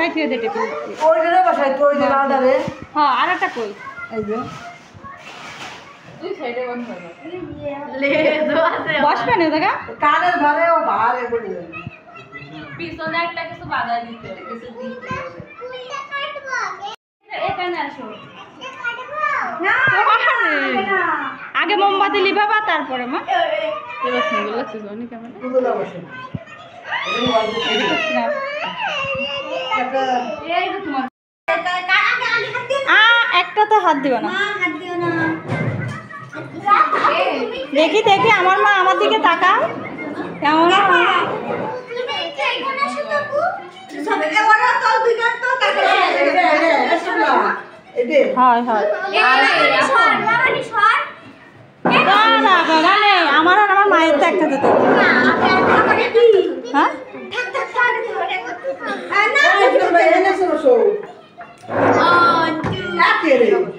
উঠাই থিয়ে দে টেবিল ওইটারে বসাই তো ওই যে লালদারে হ্যাঁ আর একটা কই এই যে তুই সাইডে বন্ধ কর লে তো আছে বসবে না দেখা কানের ঘরে ও বাহারে বলি পিছনে একটা কিছু বাধা দিতে হবে কিছু দিতে হবে ফুলটা কাটবো আগে এখানে আসো আগে মোমবাতি লিবাবা তারপরে মা এবার সুন্দর লাগতেছে অনেক কেমন কুদলা বসে এই তো তোমার একটা তো হাত দিও না দেখি দেখি আমার মা আমার দিকে তাকা কেমন হয় হয় না বাবা নেই আমার আর আমার মায়ের তো একটা দিতে হ্যাঁ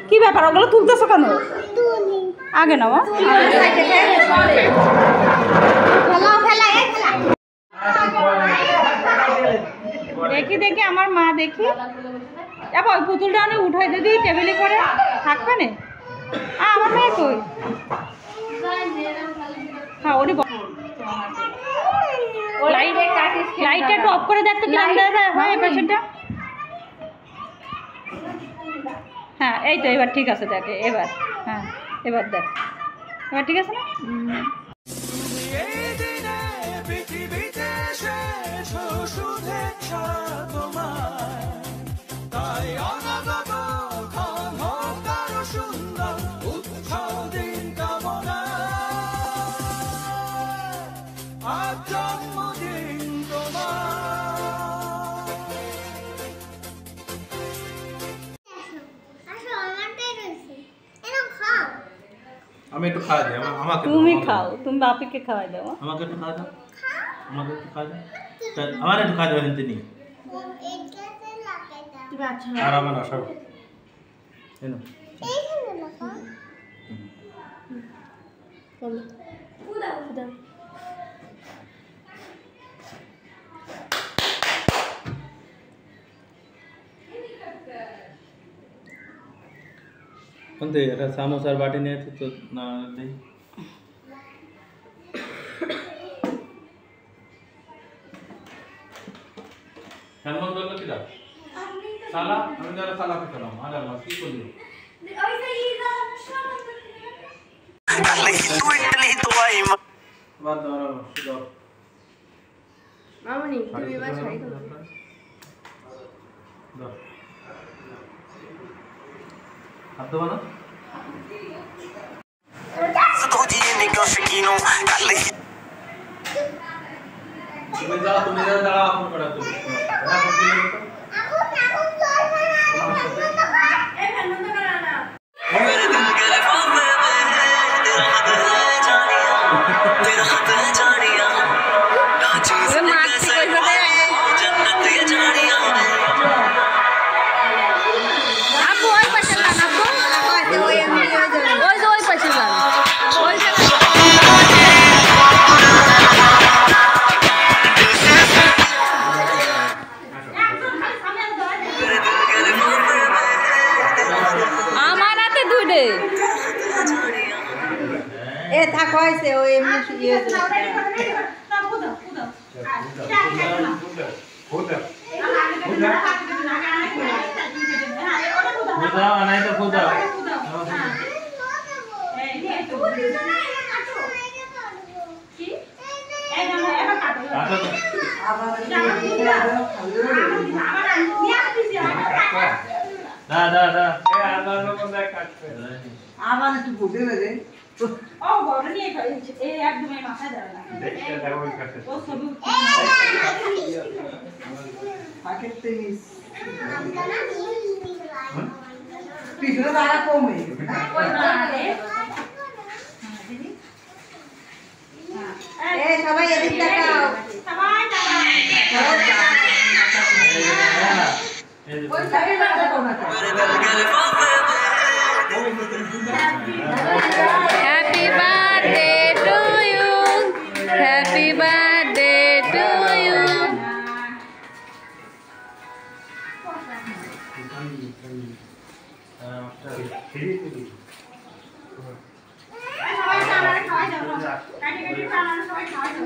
কি ব্যাপার ওগুলো তুলতেছো কেন আগে না দেখি দেখি আমার মা দেখি যাবো ওই পুতুলটা অনেক উঠাই দিদি টেবিলে করে থাকবে না আমার মেয়ে কই হ্যাঁ ওটি লাইটটা একটু অফ করে দেখতো কিরম হয় এই পেশেন্টটা হ্যাঁ এই তো এবার ঠিক আছে দেখে এবার হ্যাঁ এবার দেখ এবার ঠিক আছে না আমি একটু খাওয়া দিই আমাকে তুমি খাও তুমি বাপিকে খাওয়াই দাও আমাকে একটু খাওয়া দাও আমাকে একটু খাওয়া দাও আমার একটু খাওয়া দেবেন তিনি আর আমার সব এনো কোনতে এটা সামোসার বাটি নিয়ে তো না দেই সালমান বললো কি দাও সালা আমি যারা সালা খেলাম আরে আল্লাহ কি করলি ওই যে ই দাও তাহলে তুই ইটলি তো আই বাদ দাও দাও মামনি তুমি এবার ছাই দাও দাও হাত দাও না তুমি যাও দাঁড়াও আপন করা তুমি এ থাক হয়েছে ও এমনি ইয়ে নাই তো খুদা আমার একটু বুঝে রে ও বড় নিয়ে খাইছে এই একদম এই মাথায় ধরে না দেখতে দেখো ওই কাছে ও সবই পাকেট থেকে পিছনে দাঁড়া কমে ওই দাঁড়ালে এই সবাই এদিক তাকাও সবাই তাকাও ওই সাইডে তাকাও না Happy birthday to you. Happy birthday to you.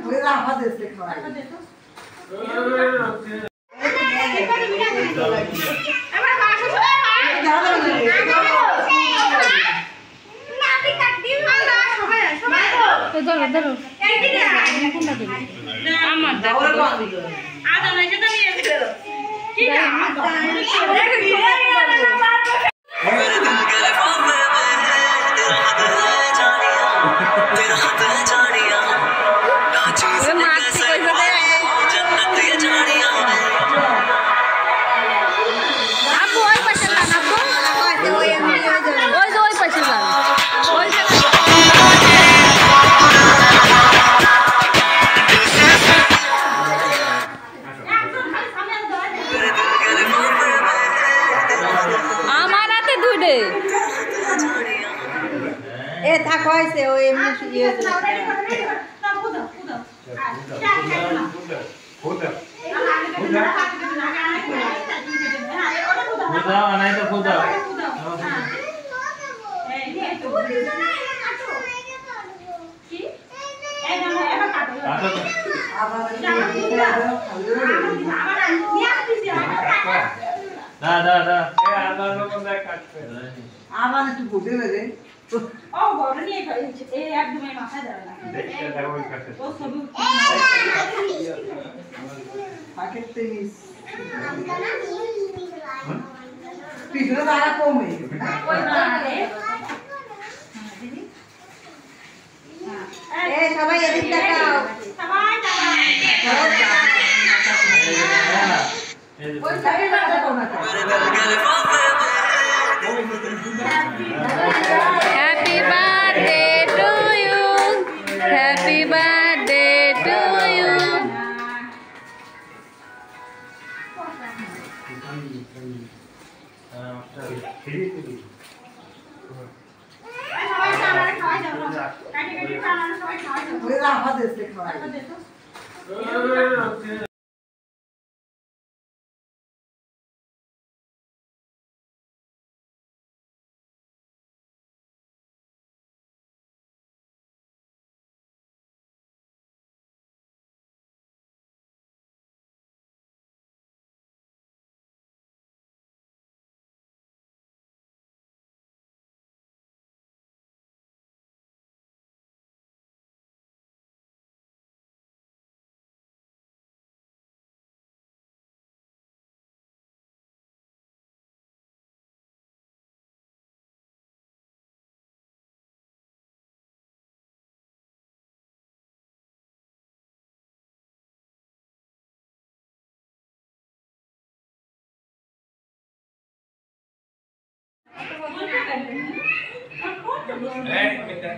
ওই রাফা দেশে খাওয়া এ থাক হয়েছে ও এমনি ইয়ে আবার একটু বুঝে বেড়ে ও বড় নিয়ে খাইছে এই একদম মাথা যাবে না দেখতে দেখো ওই কাছে ও সবই পাকেট তেইশ পিছনে দাঁড়া কমে ওই না রে এই সবাই এদিক তাকাও সবাই তাকাও ওই সাইডে তাকাও না Happy birthday to you. Happy birthday to you. সবাই তাকাও খাওয়া যাও কাটি কাটি খাওয়া সবাই খাওয়া যাও ওই রাফা দেশে খাওয়া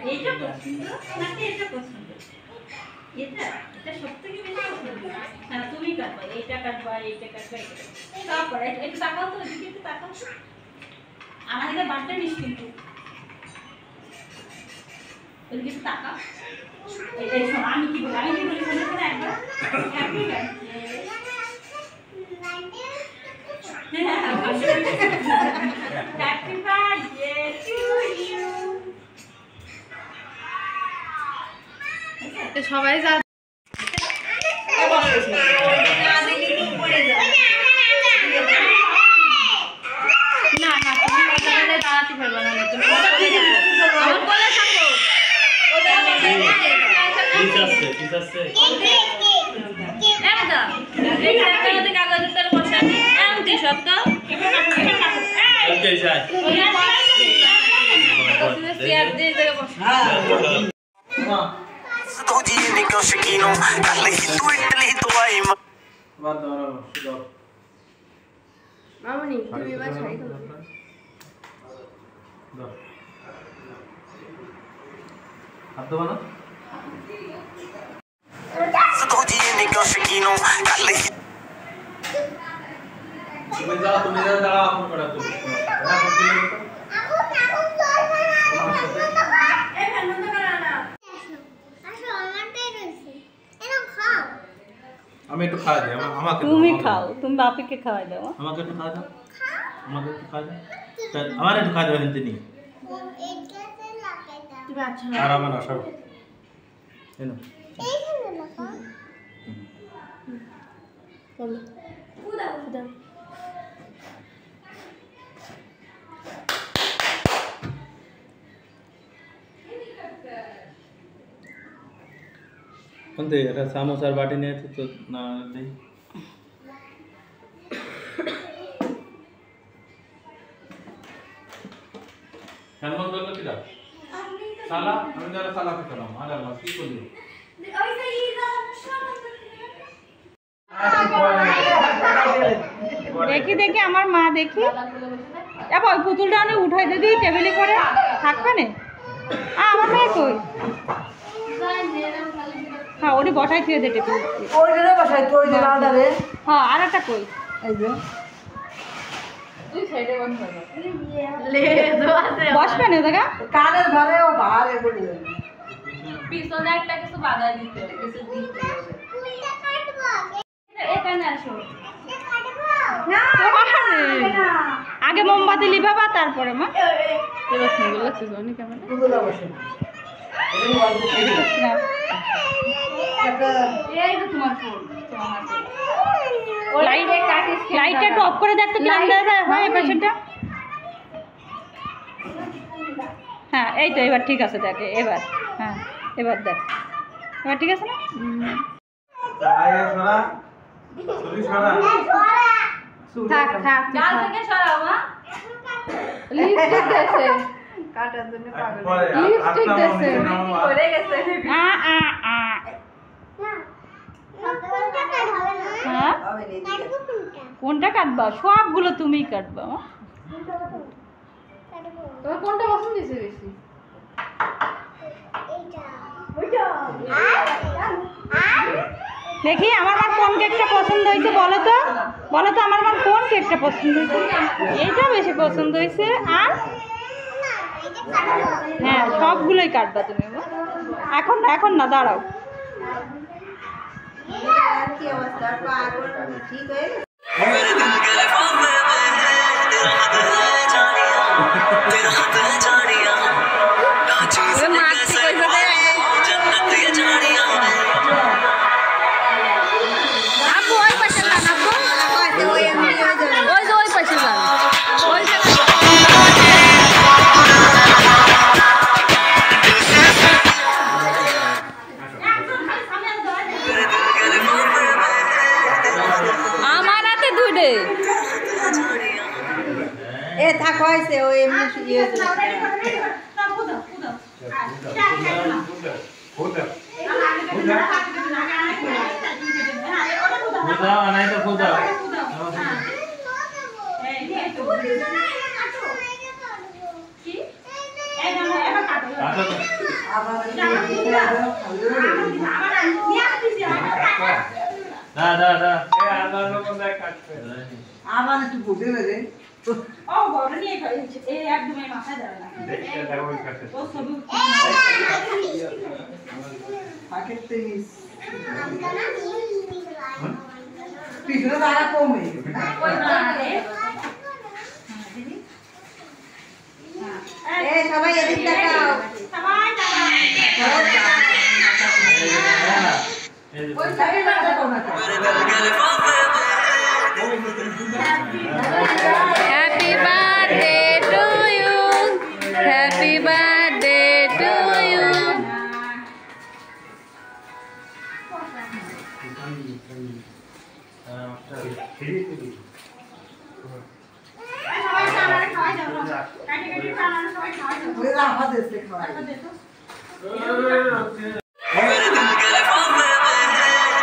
এইটা পছন্দ নাকি এটা পছন্দ এটা এটা সবথেকে বেশি পছন্দ হ্যাঁ তুমি কাটবা এইটা কাটবা তারপরে একটু তাকাও তো এদিকে একটু তাকাও আমার এটা বার্থডে নিস কিন্তু এদিকে একটু তাকাও এই শোনো আমি কি বলি শোনো শোনো একবার happy Happy birthday to you. সবাই যা না না তুমি ওখানে দাঁড়াতে পারবে না তুমি আমার কোলে থাকো ঠিক আছে এমদা এই কাগজে কাগজে তোর বসা এমদি শব্দ ওকে যাই চেয়ার দিয়ে জায়গা বসা तो जीने क्यों शकीनों कल ही तू इटली तो आई বাদ দাও দাও মামনি তুমি এবার ছাই দাও দাও হাত দাও না तो जीने क्यों शकीनों कल ही তুমি যাও দাঁড়াও আপন করা তুমি আমি একটু খাওয়া দিই আমাকে তুমি খাও তুমি বাপিকে খাওয়াই দাও আমাকে একটু খাওয়া দাও আমাদের একটু কাজ আমার একটু কাজ বাহিনী তিনি আর আমার না সব এনো কোনতে এটা সামোসার বাটি নিয়ে তো না দেই হ্যান্ডমন দল কি দাও সালা আমি যারা সালা খেলাম আর আল্লাহ কি করলি দেখি দেখি আমার মা দেখি এবার ওই পুতুলটা অনেক উঠাই দিদি টেবিলে করে থাকবে না আমার মেয়ে কই হ্যাঁ ওটি বসাই থুয়ে দে টেবিল ওই জন্য বসাই তো ওই যে লালটা রে হ্যাঁ আর একটা কই এই যে তুই সাইডে বন্ধ কর বসবে না দেখা কানের ঘরে ও বাহারে বলে পিছনে একটা কিছু বাধা দিতে হবে কিছু দিতে হবে এখানে আসো আগে মোমবাতি লিবাবা তারপরে মা এবার সুন্দর লাগতেছে অনেক কেমন পুতুলা বসে এই তো তোমার ফোন লাইটটা একটু অফ করে দেখতে কিরম দেখা হয় এই পেশেন্টটা হ্যাঁ এই তো এবার ঠিক আছে দেখ এবার হ্যাঁ এবার দেখ এবার ঠিক আছে না থাক থাক গাল থেকে সরাও মা লিপস্টিক দেছে কাটার জন্য পাগল লিপস্টিক দেছে পড়ে গেছে আ আ আ হ্যাঁ হবে নি কোনটা কাটবা সবগুলো তুমিই কাটবা মা তোমার কোনটা পছন্দ হয়েছে বেশি দেখি আমার মার কোন কেকটা পছন্দ হয়েছে বলো তো আমার মার কোন কেকটা পছন্দ হয়েছে এইটা বেশি পছন্দ হয়েছে আর হ্যাঁ সবগুলোই কাটবা তুমি মা। এখন না দাঁড়াও কি অবস্থা পাগল ঠিক হয়ে গেছে मेरे दिल के लिफाफे में तेरा हाथ है जानिया तेरा हाथ है जानिया ना चीज कैसे पाए जन्नत ये जानिया আপু ওই পাশে যান আপু ওই আমি হয়ে যাবে ওই যে ওই পাশে যান ওই জায়গায় मेरे दिल के लिफाफे में আমার হাতে দুইটে এ থাক হইছে ওই এমনি ইয়ে খুদা নাই তো খুদা আচ্ছা তো আবার দা এ আলাদা রকম দেখ কাটছে আবার একটু বুঝে রে ও বড় নিয়ে খাইছে এই একদমই মাথায় ধরে না দেখতে দেখো ওই কাটছে ও ছবি পাকেট তেইস পিছনে দাঁড়া কমে ওই দাঁড়ালে এ সবাই এদিক তাকাও সবাই দাঁড়াও এই যে ওই সাইডে তাকাও না मेरे दिल के लिफाफे में happy birthday to you happy birthday to you সবাই দাঁড়াও সবাই দাঁড়াও কাটি কাটি দাঁড়াও সবাই খাওয়া দাও ওই রাফা দেশে খাওয়াই मेरे दिल के लिफाफे में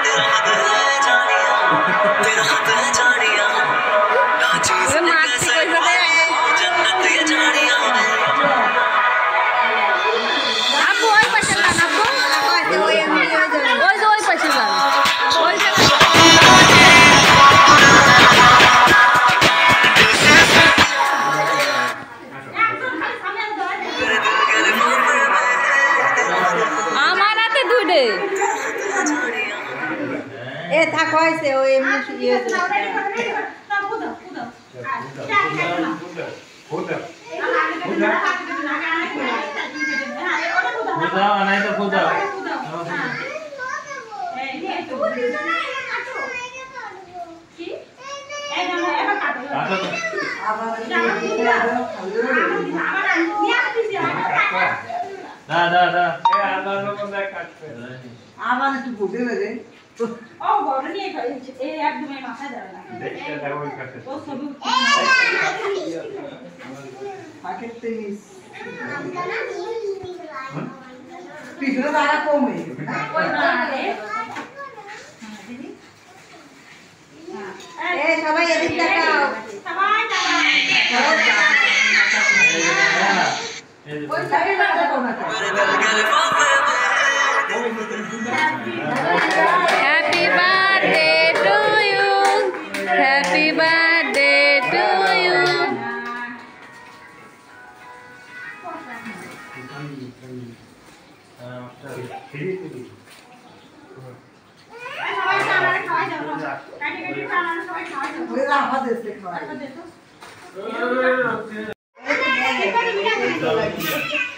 तेरा हाथ है जानिया तेरा हाथ है जानिया ना चीज कैसे पाए जन्नत ये जानिया আপু ওই পাশে যান আপু ওই আমি হয়ে যাবে ওই যে ওই পাশে যান ওই জায়গায় मेरे दिल के लिफाफे में আমার হাতে দুইটে এ থাক হইছে ওই এমনি ইয়ে দাও দাও দাও দাও দাও খুদা নাই তো খুদা আবার একটু বুঝে নেবে ও বড় নিয়ে খাইছে এই একদম এই মাথা যাবে না ও সবই পাকেট তেইশ পিছনে দাঁড়া কমে ওই না রে এই সবাই এদিক তাকাও সবাই টাকা ওই সাইডে তাকাও না मेरे दिल के लिफाफे में Happy birthday to you. Happy birthday to you. সবাই টাকা খাওয়া যাবে কাটি কাটি খাওয়া সবাই খাওয়া যাবে ওই রাফা দেশে খাওয়াই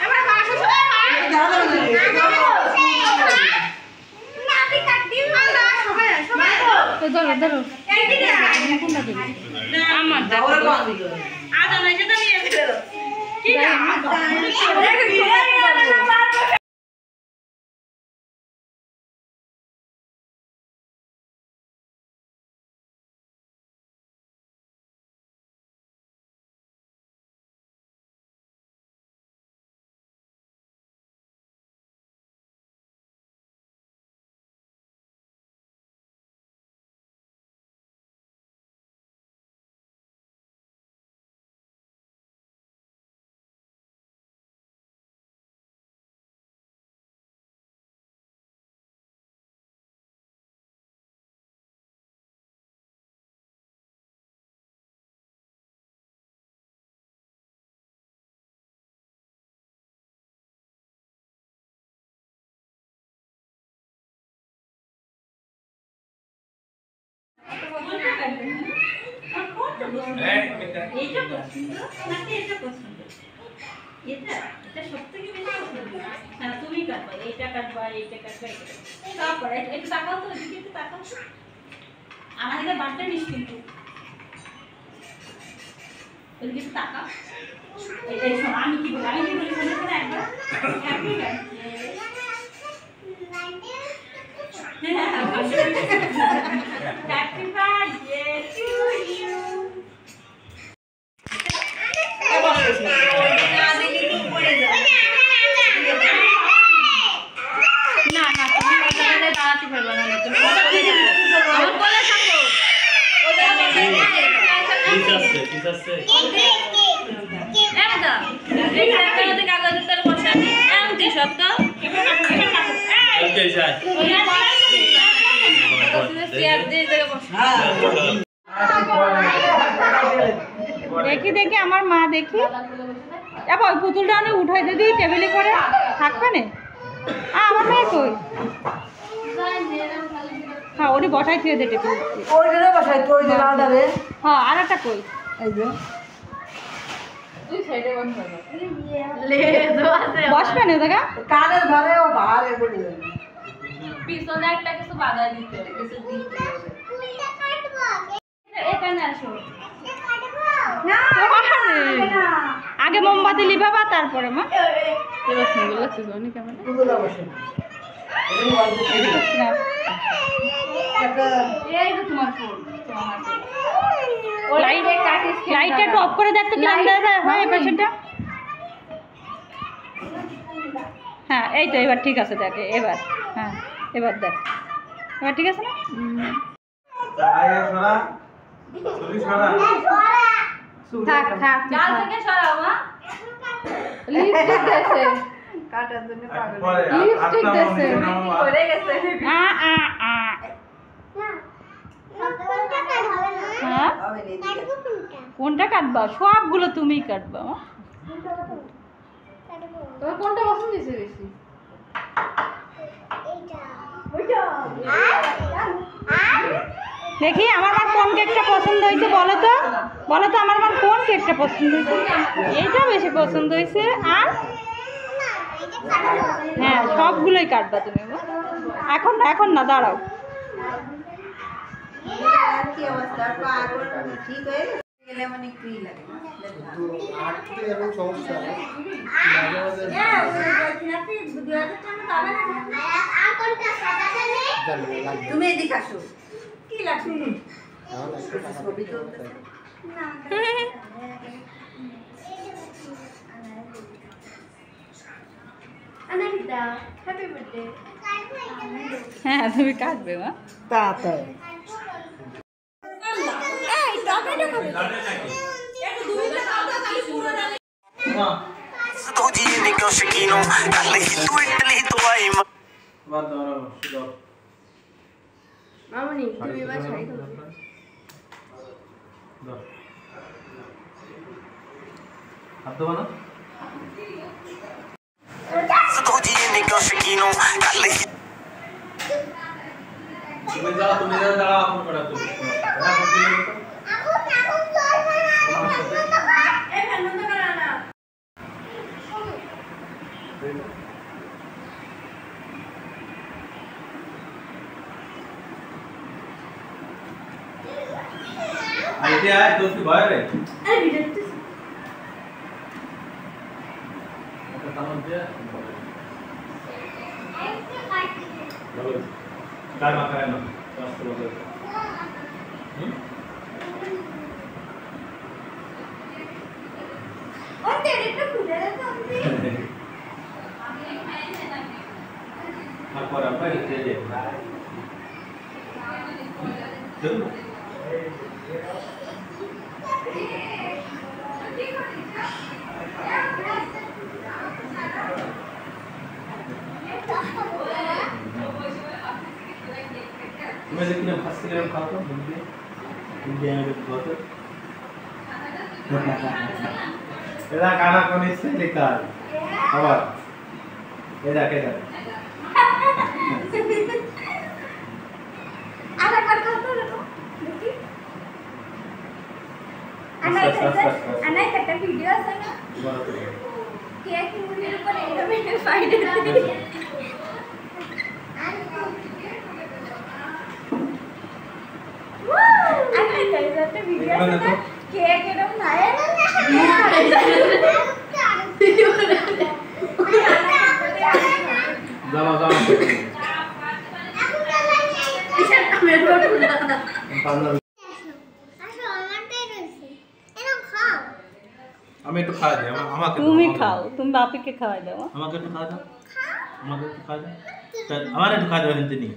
এবার বাসা নাতি কাটি মালা সবাই সবাই তো ধরো ধরো এই কি না আমার দাও আদা নাই যেটা নিয়ে এসে কি না এইটা পছন্দ নাকি এটা পছন্দ এটা এটা সবথেকে বেশি পছন্দ হ্যাঁ তুমি কাটবা এইটা কাটবা এইটা কাটবা তারপর একটু তাকাও তো এদিকে একটু তাকাও আমার এটা বার্থডে নিস কিন্তু এদিকে একটু তাকাও এই শোনো আমি কি বলি শোনো শোনো একবার happy happy birthday to you না না তুমি ওখানে দাঁড়াতে পারবে না তুমি আমার কোলে থাকো একদম এই কাগজে কাগজে তোর বসে এমন সত্য দেখি দেখি আমার মা দেখি এবার ওই পুতুলটা অনেক উঠাই দিদি টেবিলে করে থাকবে না আমার মেয়ে কই হ্যাঁ ওটি বসাই থুয়ে দে টেবিল ওই জন্য বসাই তো ওই যে লালটা রে হ্যাঁ আর একটা কই এই যে বসবে না দেখা কানের ঘরে ও বাহারে বলে পিছনে একটা কিছু বাধা দিতে হবে কিছু দিতে হবে এখানে আসো আগে মোমবাতি লিভাবা তারপরে মা পুজোটা বসে এই তো তোমার ফোন লাইটটা একটু অফ করে দেখ তো কেমন দেখা হয় এই পেছনটা হ্যাঁ এই তো এবার ঠিক আছে দেখ এবার হ্যাঁ এবার দেখ এবার ঠিক আছে না থাক থাক ডাল থেকে সরাও মা লিপস্টিক দেছে কাটার জন্য পাগল লিপস্টিক দেছে পড়ে গেছে আ আ আ হ্যাঁ হবে না কোনটা কাটবা সবগুলো তুমিই কাটবা মা তোমার কোনটা পছন্দ হয়েছে বেশি দেখি আমার মার কোন কেকটা পছন্দ হয়েছে বলো তো আমার মার কোন কেকটা পছন্দ হয়েছে এইটা বেশি পছন্দ হয়েছে আর হ্যাঁ সবগুলোই কাটবা তুমি এখন না দাঁড়াও কি অবস্থা পাগল ঠিক হয়ে গেলে মানে কি লাগে কিন্তু আটতে এমন সমস্যা তুমি এদিকে আসো কি লাগছে ছবি তো হ্যাঁ তুমি কাটবে মা তাড়াতাড়ি तू जी ने क्यों शकीनों कल ही तू इटली तो आई বাদ দাও দাও মামনি তুমি এবার শাড়ি দাও দাও হাত দেবো না तू जी ने क्यों शकीनों कल ही তুমি যাও দাঁড়াও আপন করা তুমি आइए आए तो उसकी बाहर है तमाम दिया बोलो काय माका है ना वास्तव में और तेरे तो खुले रहते हैं और apa itu dia चलो मैं लेकिन फंस के लिए खाता हूँ मुझे इंडिया में बहुत एदा खाना कौन इससे लिखा है अब एदा केदा आधा कर दो देखी अनाई कट्टा वीडियो আছে না কেক মুড়ির উপর এইভাবে ফাইডে अनाई कट्टा वीडियो আছে না কেক এরকম খায় जाओ जाओ আমি একটু খাওয়া দিই আমাকে তুমি খাও তুমি বাপিকে খাওয়াই দাও আমাকে একটু খাওয়া দাও আমাকে একটু খাওয়া দাও আমার একটু খাওয়া দেবেন তিনি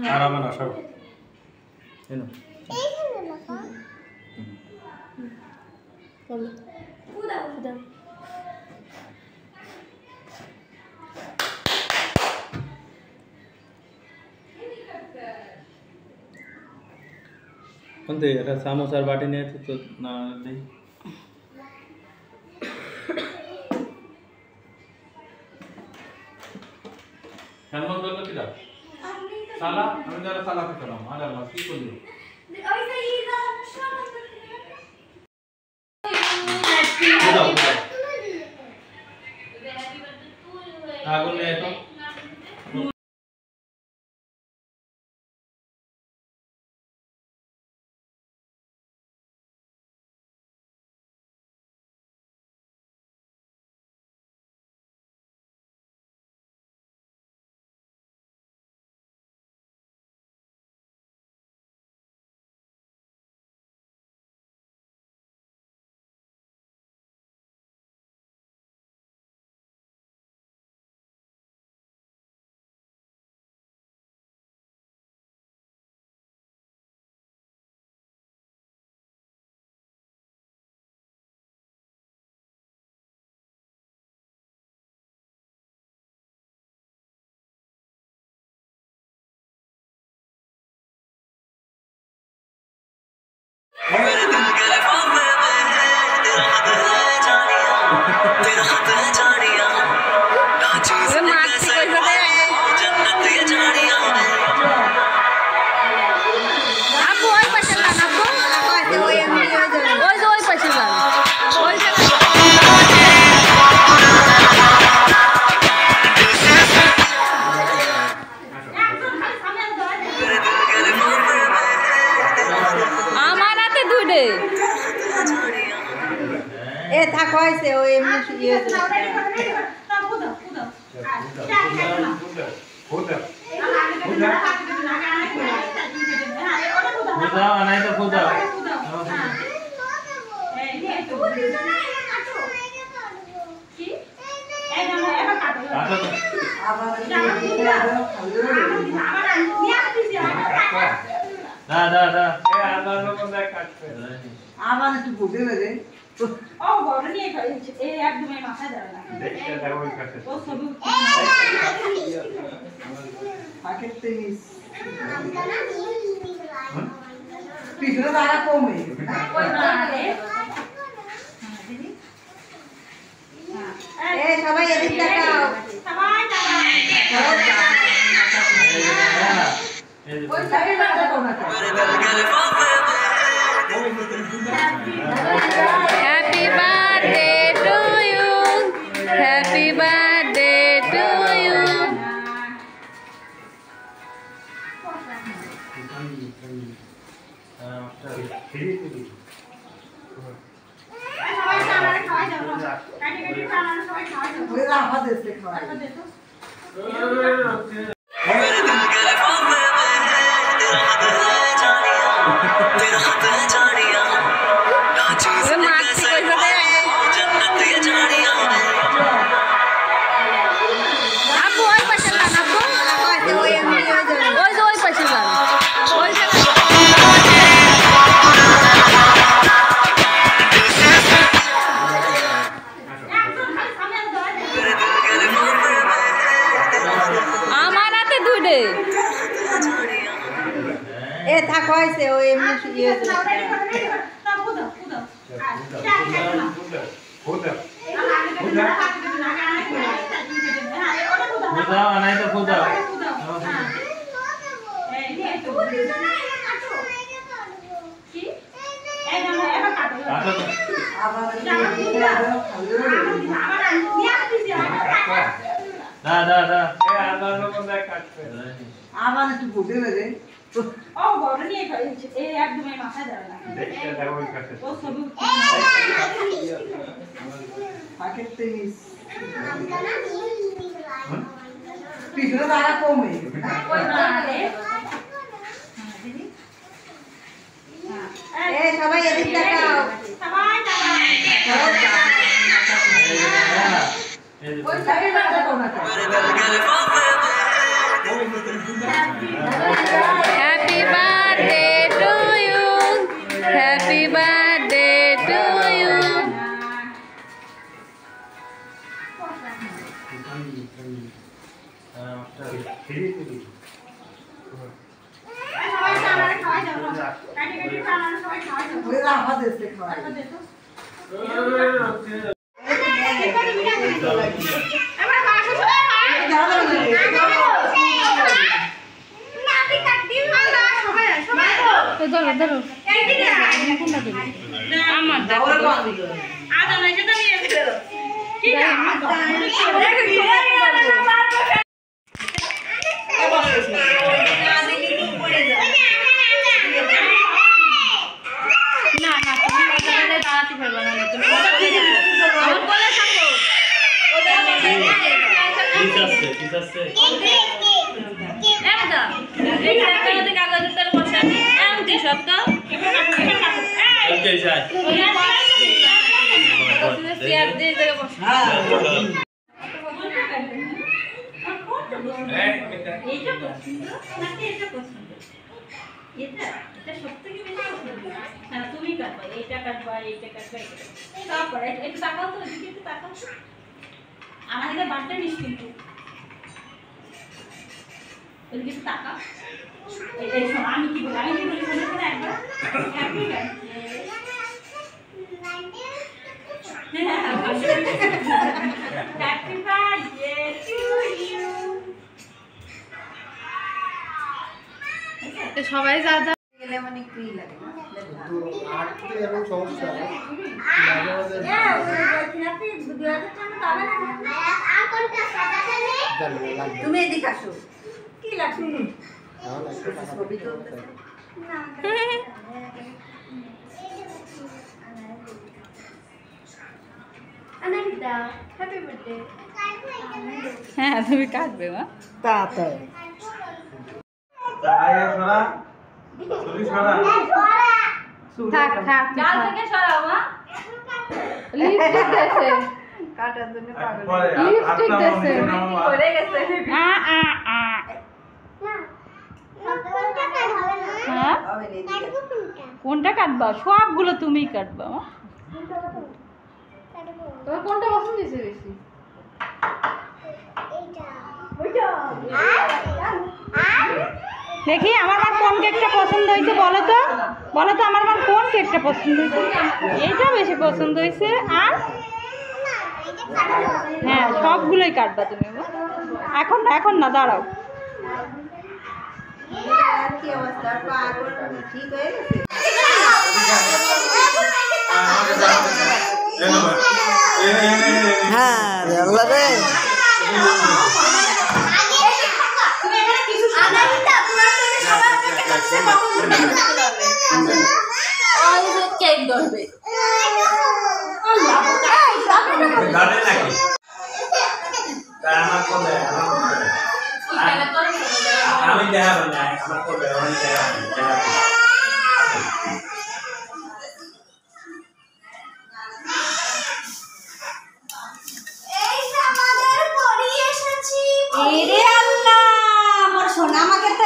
আর আমার না সব এনো কোনতে এটা সামোসার বাটি নিয়ে তো না দেই সালমান বললো কি দাও সালা আমি যারা সালা খেলাম আরে আল্লাহ কি করলি ওই যে এই দাও দাও আগুন নিয়ে তো আমার হাতে দুটে এ থাক হয়েছে ও এমনি ইয়ে আবার একটু বুঝে নেবে ও বড় নিয়ে খাইছে এই একদম এই মাথায় ধরে না দেখতে দেখো ওই কাছে ও সবই পাকেট থেকে পিছনে দাঁড়া কমে ওই মারে এ সবাই এদিক তাকাও সবাই তাকাও ওই সাইডে তাকাও না happy birthday to you happy birthday to you সবাই খাওয়া খাওয়া যাও কাটি কাটি খাওয়া সবাই খাওয়া যাও ওই রাফা দেশে খাওয়া मेरे दिल के लिफाफे में तेरा हाथ है जानिया तेरा हाथ है जानिया ना चीज कैसे जन्नत ये जानिया আপু ওই পাশে যান আপু ওই এমনি হয়ে যাবে ওই যে ওই পাশে যান ওই যে मेरे दिल के लिफाफे में तेरा हाथ है আমার হাতে দুটে जानिया এ থাক হয়েছে ও এমনি ইয়ে আবার একটু বুঝে নেবে ও বড় নিয়ে খাইছে এই একদম এই মাথায় ধরে না দেখতে দেখো ওই কাছে ও সবই পাকেট থেকে পিছনে দাঁড়া কমে ওই মারে এ সবাই এদিক তাকাও সবাই তাকাও ওই সাইডে তাকাও না मेरे दिल के लिफाफे में happy birthday to you happy birthday to you সবাই খাওয়া যাও কাটি কাটি খাওয়া সবাই খাওয়া যাও ওই রাফা দেশে খাওয়া এবার বাসা সবাই ধরো ধরো আমার দেখো আজ আমরা সেটা নিয়ে ফেলো কি না না তুমি ওখানে দাঁড়াতে পারবে না তুমি আমার কোলে থাকো একদম এই কাগজে কাগজের তোর বসা এমন শব্দ চেয়ার দিয়ে জায়গা বসা এইটা পছন্দ নাকি এটা পছন্দ এটা এটা সবথেকে বেশি পছন্দ হ্যাঁ তুমি কাটবা এইটা কাটবা এইটা কাটবা তারপর একটু তাকাও তো এদিকে একটু তাকাও তো আমাদের বার্থডে নিস কিন্তু এদিকে একটু তাকাও এই শোনো আমি কি বলি শোনো শোনো একবার happy happy birthday to you সবাই যা যা গেলে মানে কি লাগে তো আটতে এখন সমস্যা মাঝে মাঝে তুমি এদিকে আসো কি লাগবে তাহলে একটা টাকা ছবি তুলতেছে হ্যাঁ তুমি কাটবে মা তাড়াতাড়ি থাক থাক গাল থেকে সরাও মা লিপস্টিক দেছে কাটার জন্য পাগল লিপস্টিক দেছে পড়ে গেছে হ্যাঁ হবে না কোনটা কাটবা সবগুলো তুমিই কাটবা মা তোমার কোনটা পছন্দ হয়েছে বেশি দেখি আমার মা কোন কেকটা পছন্দ হয়েছে বলো তো আমার মা কোন কেকটা পছন্দ হয়েছে এইটা বেশি পছন্দ হয়েছে আর হ্যাঁ সবগুলোই কাটবা তুমি মা এখন না দাঁড়াও কি অবস্থা পাগল ঠিক হয়ে গেছে হ্যাঁ আল্লাহ রে কেক ধরবে আমি দেখাবো না আমার করবে আমি দেখাবো এরে আল্লাহ আমার সোনা আমাকে তো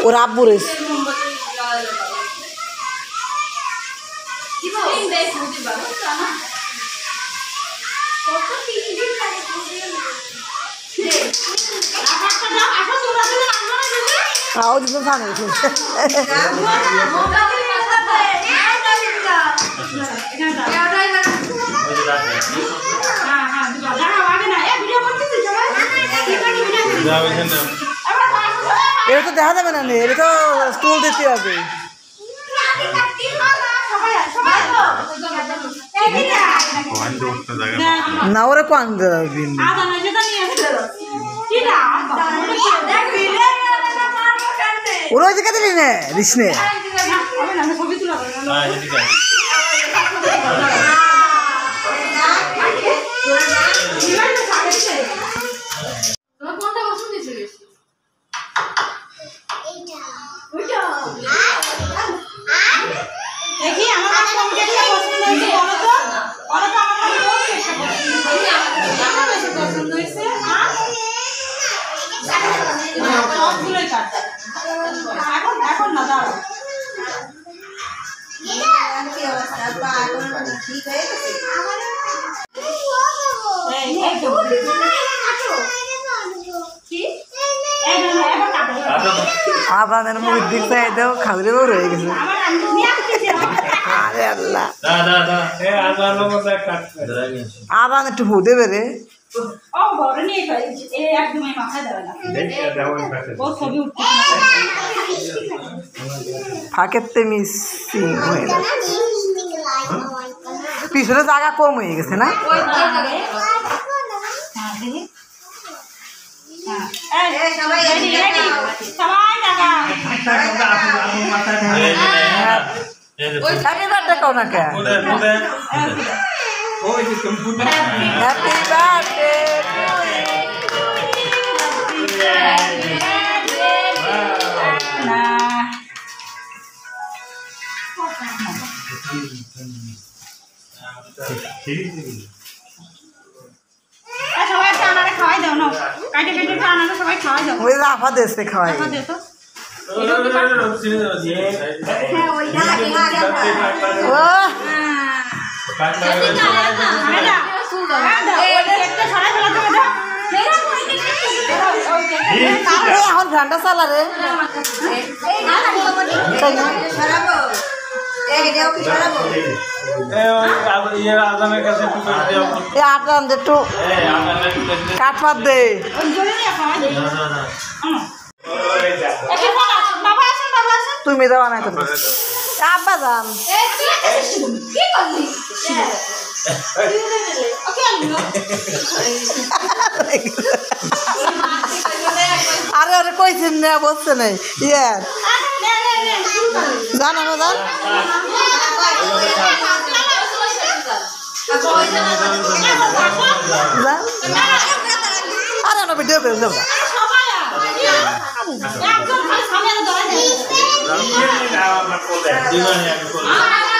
ওর আব্বু রয়েছে আও দিতে জানে এটা তো দেখা যাবে না এটা তো স্টুল দিতে হবে না ওরা কোন দিন ওরা ওই জায়গা দিলি না দিস নে দেখি আমার মা কোন কেকটা পছন্দ হয়েছে বলো তো আমার মা কোন কেকটা পছন্দ হয়েছে আর সবগুলোই কাটবে এখন না দাঁড়াও কি অবস্থা পাগল ঠিক হয়ে গেছে আপনাদের মুখ দিক চাই দাও খাবরে বউ রয়ে গেছে আরে আল্লাহ আবার একটু ফু দেবে রে ও বড় নিয়ে ফেলেছি এই একদমই মাথা দেবে না ও ছবি উঠছে ফাঁকেতে মিসিং হয়ে যাবে পিছনে জায়গা কম হয়ে গেছে না ওই জায়গায় হ্যাঁ দেখি এই সবাই রেডি সবাই টাকা ওই সাইডে বাড়তে কও না কে হ্যাপি বার্থডে না সবাই একটা আনারে খাওয়াই দাও না কাটে কাটে একটা আনারে সবাই খাওয়াই দাও ওই রাফা দেশে খাওয়াই টাকা দে তো হ্যাঁ ওইটা আগে আগে ও এখন ফ্যানটা চালা রে সরাবো এটাও কি সরাবো এই আটান একটু কাটপাত দে তুমি দেওয়া নাই তো আব্বা যান কি করলি ওকে আনলো আরে ওরে কইছেন না বলছে নাই ইয়ার জান আমরা জান জান আরে না ভিডিও করে দাও একদম খালি সামনে ধরে জীবনে আমি